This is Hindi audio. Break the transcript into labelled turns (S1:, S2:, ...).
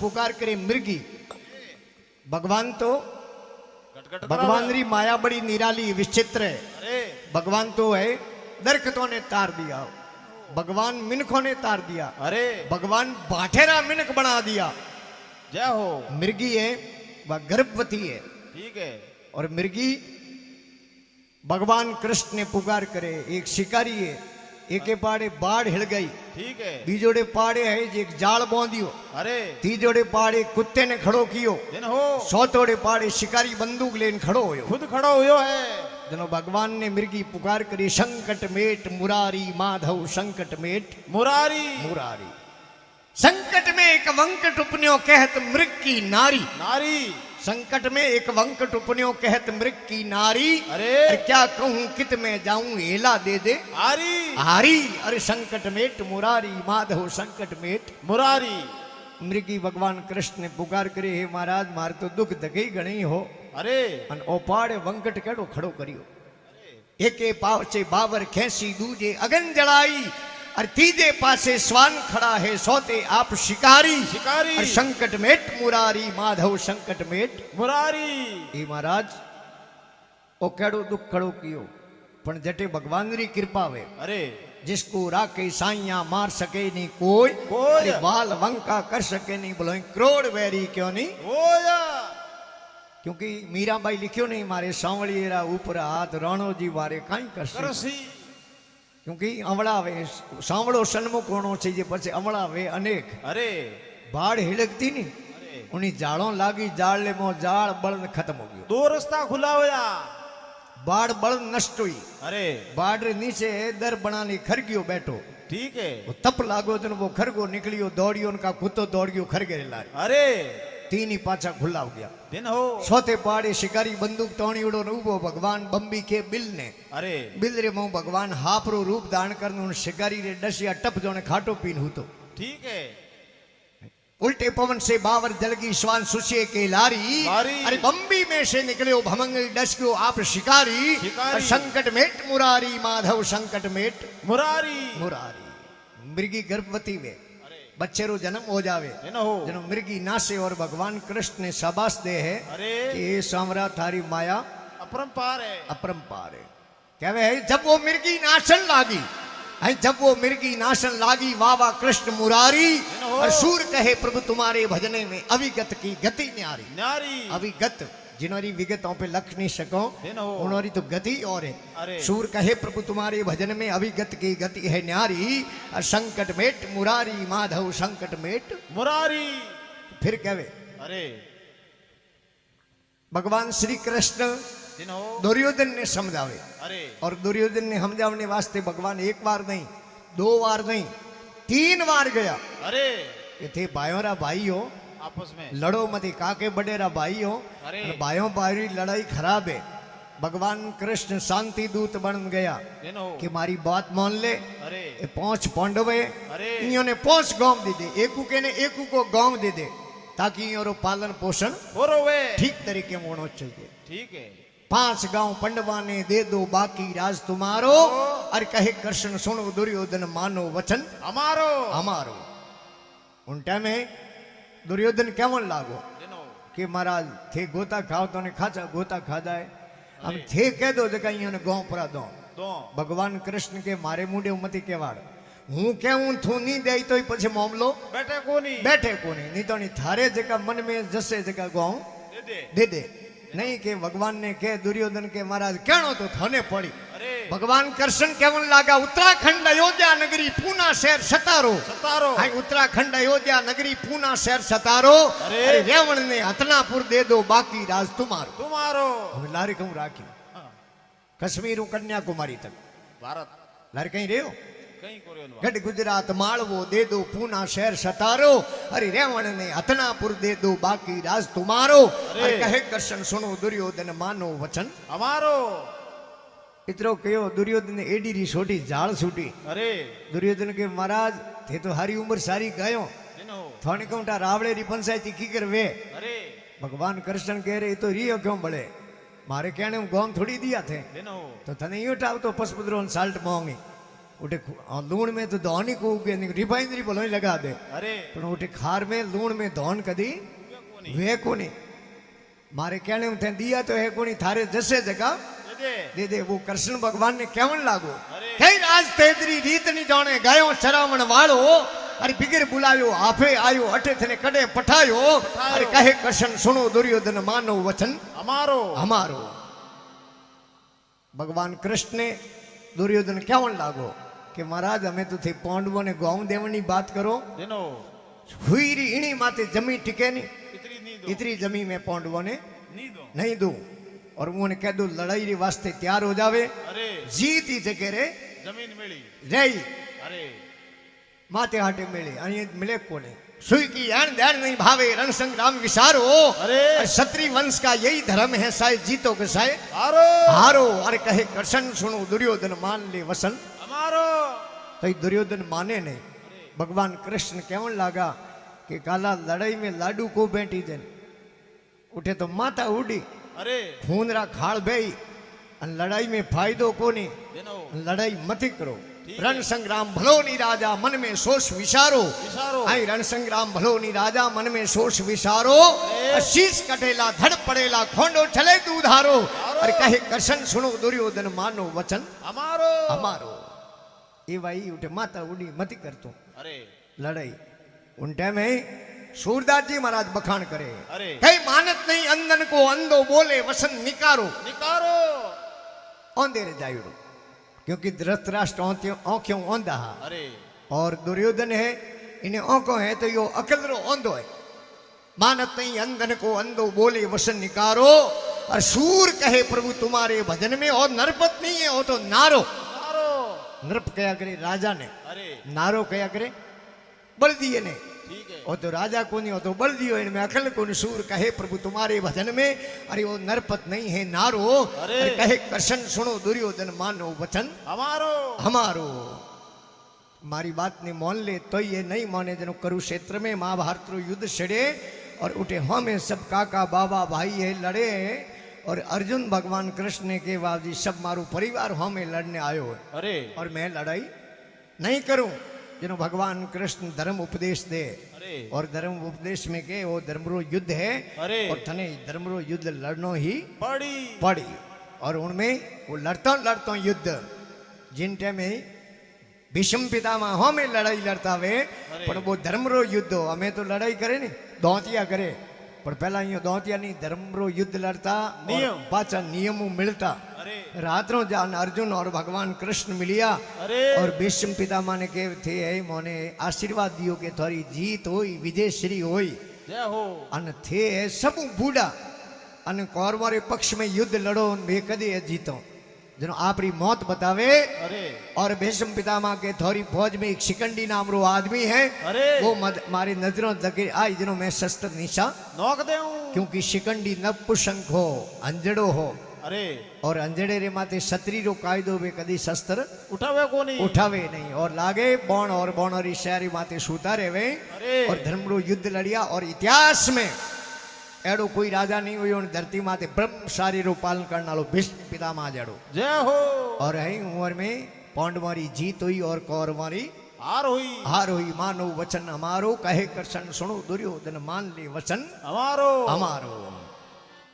S1: पुकार करे मृगी। भगवान तो भगवान री माया बड़ी निराली विचित्र है। भगवान तो है दरख्तों ने तार दिया, भगवान मिनखों ने तार दिया,
S2: अरे
S1: भगवान बाठेरा मिनक बना दिया।
S2: जय हो।
S1: मृगी है वह गर्भवती है,
S2: ठीक है।
S1: और मृगी भगवान कृष्ण ने पुकार करे। एक शिकारी है, एक पाड़े बाढ़ हिल गई,
S2: ठीक है।
S1: बीजोड़े पाड़े है एक जाल बांधियो,
S2: अरे
S1: तीजोड़े पाड़े कुत्ते ने खड़ो कियो,
S2: दिन हो।
S1: सौतोड़े पाड़े शिकारी बंदूक लेन खड़ो हो।
S2: खुद खड़ा हुयो है।
S1: जनो भगवान ने मृगी पुकार करी, संकट मेट मुरारी माधव संकट मेट
S2: मुरारी
S1: मुरारी। संकट में एक वंकट उपन्यो कहत मृग की नारी,
S2: नारी।
S1: संकट में एक वंकट उपन्यो कहत मृग की नारी।
S2: अरे
S1: क्या कहूं कित में जाऊं हेला दे दे
S2: आरी
S1: हारी। अरे संकट मेट मुरारी माधव संकट मेट
S2: मुरारी।
S1: मृगी भगवान कृष्ण ने पुकार करे, हे महाराज मार तो दुख दगई गणी हो।
S2: अरे
S1: अन ओपाड़े वंकट केड़ो खड़ो करियो। एके पावचे बाबर खेसी दूजे अगन जड़ाई, और तीजे पासे स्वान खड़ा है सोते आप शिकारी।
S2: शिकारी।
S1: और संकट मेट मुरारी माधव संकट मेट
S2: मुरारी।
S1: ए महाराज ओ केड़ो दुख खड़ो कियो, पण जटे भगवान री कृपा वे।
S2: अरे
S1: जिसको राके साइया मार सके नहीं कोई,
S2: कोई।
S1: अरे वाल वंका कर सके नहीं बोलो करोड़ वैरी क्यों नहीं।
S2: होया।
S1: क्योंकि मीराबाई लिखियो नहीं मारे सांवलिएरा ऊपर हाथ राणो जी वारे काई करसी। क्योंकि अमड़ा वे सांवड़ो सन्मुख होनो चाहिए, पछे अमड़ा वे अनेक।
S2: अरे
S1: बाढ़ हिड़कती नहीं, उन्हीं जाड़ों लागी, जाड़ ले मो जाड़ बल खत्म हो गयो,
S2: दो रास्ता खुला होया।
S1: बाढ़ बल नष्ट हुई।
S2: अरे
S1: बाढ़ रे नीचे दर बनानी खरगियो बैठो,
S2: ठीक है।
S1: वो तप लागो जन वो खरगो निकलियो दौड़ियो, उनका कुत्तो दौड़ गयो खरगे लारे।
S2: अरे
S1: तीन ही पाछा खुला हो गया।
S2: दिन हो।
S1: सोते पाड़े शिकारी बंदूक तोड़ी उड़ो उबो भगवान बंबी के बिल ने।
S2: अरे
S1: बिल रे मो भगवान हापरो रूप धारण करने उन शिकारी रे डसिया टप जोने खाटो पीन हूतो,
S2: ठीक है।
S1: उल्टे पवन से बावर जलगी स्वान सुशिए के लारी। अरे बंबी में से निकले भमंगल डस को आप शिकारी।
S2: शिकारी।
S1: संकट मेट मुरारी माधव संकट मेट
S2: मुरारी
S1: मुरारी। मृगी गर्भवती में बच्चे रो जन्म हो जावे, जनो मृगी नासे और भगवान कृष्ण ने शाबाश दे है।
S2: अरे
S1: कि ये सांवरा थारी माया
S2: अपरंपार है।
S1: अपरंपार है। कहवे है जब वो मृगी नाचन लागी, जब वो मृगी नाचन लागी वाह वाह कृष्ण मुरारी। और सूर कहे प्रभु तुम्हारे भजने में अविगत की गति न्यारी।
S2: नारी
S1: अविगत जिनोरी विगतों पे लख नहीं सको, उनोरी तो गति और है।
S2: अरे
S1: सूर कहे प्रभु तुम्हारे भजन में अविगत की गति है न्यारी। और संकट मेट मुरारी माधव संकट मेट
S2: मुरारी।
S1: फिर कहवे
S2: अरे
S1: भगवान श्री कृष्ण दुर्योधन ने समझावे।
S2: अरे
S1: और दुर्योधन ने समझावने वास्ते भगवान एक बार नहीं, दो बार नहीं, 3 बार गया।
S2: अरे
S1: कि थे भाइयों भाई हो,
S2: आपस में
S1: लड़ो मत, काके बडेरा भाई हो।
S2: अरे
S1: भाइयों भाई लड़ाई खराब है। भगवान कृष्ण शांति दूत बन गया कि मारी बात मान ले।
S2: अरे
S1: 5 पांडवे
S2: अरे
S1: इन्होंने 5 गांव दे दे, एकू के ने एकू को गांव दे दे, ताकि इन्हों पालन पोषण ठीक तरीके में होना चाहिए।
S2: ठीक है।
S1: 5 गांव पंडवा ने दे दो बाकी राज तुम्हारो। अरे कहे कृष्ण सुनो दुर्योधन मानो वचन
S2: हमारो
S1: हमारो। उन टाइम में दुर्योधन केवन लागो कि महाराज थे गोता खाओ तो ने खाचा गोता खादा है, हम थे कह दो जगह इन्होंने गांव परा दो। भगवान कृष्ण के मारे मुंडे मती केवाड़ हूँ कहूँ थू नहीं दे तो पछे मामलो बैठे को नहीं तो नहीं थारे जगह मन में जसे जगह गांव दे दे नहीं। के भगवान ने कह दुर्योधन के महाराज कहनो तो थाने पड़ी। भगवान कृष्ण केवन लागा उत्तराखंड अयोध्या नगरी पूना शहर सतारो। हाय उत्तराखंड अयोध्या नगरी पूना शहर सतारो। अरे रेवण ने हतनापुर दे दो बाकी राज तुम्हारो। हम लारी कहूं राखी कश्मीर कन्याकुमारी तक
S2: भारत
S1: लारी कहीं रहो गढ़ गुजरात मालवो दे दो पूना शहर सतारो। अरे रेवण ने हतनापुर दे दो बाकी राज तुम्हारो। अरे कहे कृष्ण सुनो दुर्योधन मानो वचन हमारो। इतरो कहो दुर्योधन ने एडी री छोटी जाल छूटी। अरे दुर्योधन के महाराज थे तो हरी उम्र सारी गयो थाने कहूटा रावड़े री पंचायती की कर वे। अरे भगवान कृष्ण कह रहे तो रियो क्यों बड़े मारे कहने गांव थोड़ी दिया थे तो थने यूं टाव तो पसपुद्रो साल्ट मोंगी उठे लूण में तो धौन ही को रिफाइनरी भलो ही लगा दे
S2: अरे
S1: पर उठे खार में लूण में धौन कदी वे कोनी मारे कहने में थे दिया तो है कोनी थारे जैसे जगह दे दे वो कृष्ण भगवान ने केवन लागो कई राज तेतरी रीत नहीं जाने गयो शरावण वालो अरे बिगर बुलायो आफे आयो अठे थने कड़े पठायो अरे कहे कृष्ण सुनो दुर्योधन मानो वचन
S2: हमारो
S1: हमारो भगवान कृष्ण ने दुर्योधन केवन लागो कि महाराज हमें तो थे पांडवों ने गांव देवनी बात करो
S2: दिनो
S1: हुई री इनी माते जमी टिके नहीं
S2: इतनी नी दो
S1: इतनी जमी में पांडवों ने
S2: नी दो
S1: नहीं दू और उन्होंने कह दो लड़ाई रे वास्ते तैयार हो जावे
S2: अरे
S1: जीत ही जगह रे
S2: जमीन मिली
S1: रही
S2: अरे
S1: माते हाटे मिले अने मिले कोने सुई की यान ध्यान नहीं भावे रण संग्राम विसारो
S2: अरे
S1: क्षत्रिय वंश का यही धर्म है साय जीतो के साय
S2: हारो
S1: हारो अरे कहे कृष्ण सुनो दुर्योधन मान ले वसन
S2: हमारो
S1: तो ये दुर्योधन माने नहीं भगवान कृष्ण केवन लागा कि काला लड़ाई में लाडू को बैठी दे उठे तो माता उड़ी
S2: अरे
S1: खूनरा खाल बेई अन लड़ाई में फायदो कोनी
S2: दिनो
S1: लड़ाई मत करो
S2: ठीक
S1: रण संग्राम भलो नी राजा मन में सोच विचारो
S2: विचारो
S1: आई रण संग्राम भलो नी राजा मन में सोच विचारो शीश कटेला धड़ पड़ेला खोंडो चले दूधारो अरे कहे कृष्ण सुनो दुर्योधन मानो वचन
S2: हमारो
S1: हमारो ये भाई उठे माता उड़ी मती करतो
S2: अरे
S1: लड़ाई उन टाइम में सूरदास जी महाराज बखान करे
S2: अरे
S1: कई मानत नहीं अंधन को अंधो बोले वसन निकारो
S2: निकारो
S1: औंधे रे जायुड़ो क्योंकि धृतराष्ट्र आंखों औंधा
S2: अरे
S1: और दुर्योधन है इन्हें आंखों है तो यो अकल रो औंधो है मानत नहीं अंधन को अंधो बोले वसन निकारो और सूर कहे प्रभु तुम्हारे भजन में और नरपत नहीं है वो तो नारो
S2: हमारो
S1: नृप कया करे राजा ने
S2: अरे
S1: नारो कया करे बलदिये ने
S2: ठीक है
S1: वो तो राजा को नहीं हो तो बल दियो इनमें अकल को सूर कहे प्रभु तुम्हारे भजन में अरे वो नरपत नहीं है नारो
S2: अरे
S1: कहे कृष्ण सुनो दुर्योधन मानो वचन
S2: हमारो
S1: हमारो मारी बात ने मान ले तो ये नहीं माने जनो कुरुक्षेत्र में महाभारत रो युद्ध छड़े और उठे हमें सब काका बाबा भाई है लड़े और अर्जुन भगवान कृष्ण ने के बाबजी सब मारू परिवार हमें लड़ने आयो है
S2: अरे
S1: और मैं लड़ाई नहीं करूं जिन्हों भगवान कृष्ण धर्म उपदेश दे
S2: अरे
S1: और धर्म उपदेश में के वो धर्मरो युद्ध है
S2: अरे
S1: और थने धर्मरो युद्ध लड़नो ही
S2: पड़ी
S1: पड़ी और उनमें वो लड़ता युद्ध जिन टाइम में भीष्म पितामह हमें लड़ाई लड़ता वे पर वो धर्मरो युद्ध हो हमें तो लड़ाई करे नहीं दौतिया करे पर पहला यो दौतिया नहीं धर्मरो युद्ध लड़ता
S2: नियम
S1: पाचा नियमों मिलता
S2: अरे
S1: रात्रों जान अर्जुन और भगवान कृष्ण मिलिया
S2: अरे
S1: और भीष्म पितामह ने के थे मोने आशीर्वाद दियो के थोड़ी जीत होई विजय श्री होई
S2: जय हो
S1: अन थे सब बूढ़ा अन कौरवों रे पक्ष में युद्ध लड़ो वे कदे जीतो जनो आपरी मौत बतावे
S2: अरे
S1: और भीष्म पितामह के थोड़ी फौज में एक शिकंडी नाम रो आदमी है
S2: अरे
S1: वो मारी नजरों लगे आई जिनो मैं शस्त्र निशा
S2: नोक दे
S1: क्योंकि शिकंडी नपुंसक हो अंजड़ो हो
S2: अरे
S1: और अंजड़े रे माते क्षत्रिय रो कायदो वे कदी शस्त्र
S2: उठावे को नहीं
S1: उठावे नहीं और लागे बौण और बौणरी शहरी माते सूता वे
S2: अरे
S1: और धर्मरो युद्ध लड़िया और इतिहास में एड़ो कोई राजा नहीं हुई और धरती माते ब्रह्मचारी रो पालन करने वालो भीष्म पितामह जड़ो
S2: जय हो
S1: और है उम्र में पांडवारी जीत हुई और कौरवारी
S2: हार हुई
S1: हार हुई मानो वचन हमारो कहे कृष्ण सुनो दुर्योधन मान ले वचन
S2: हमारो
S1: हमारो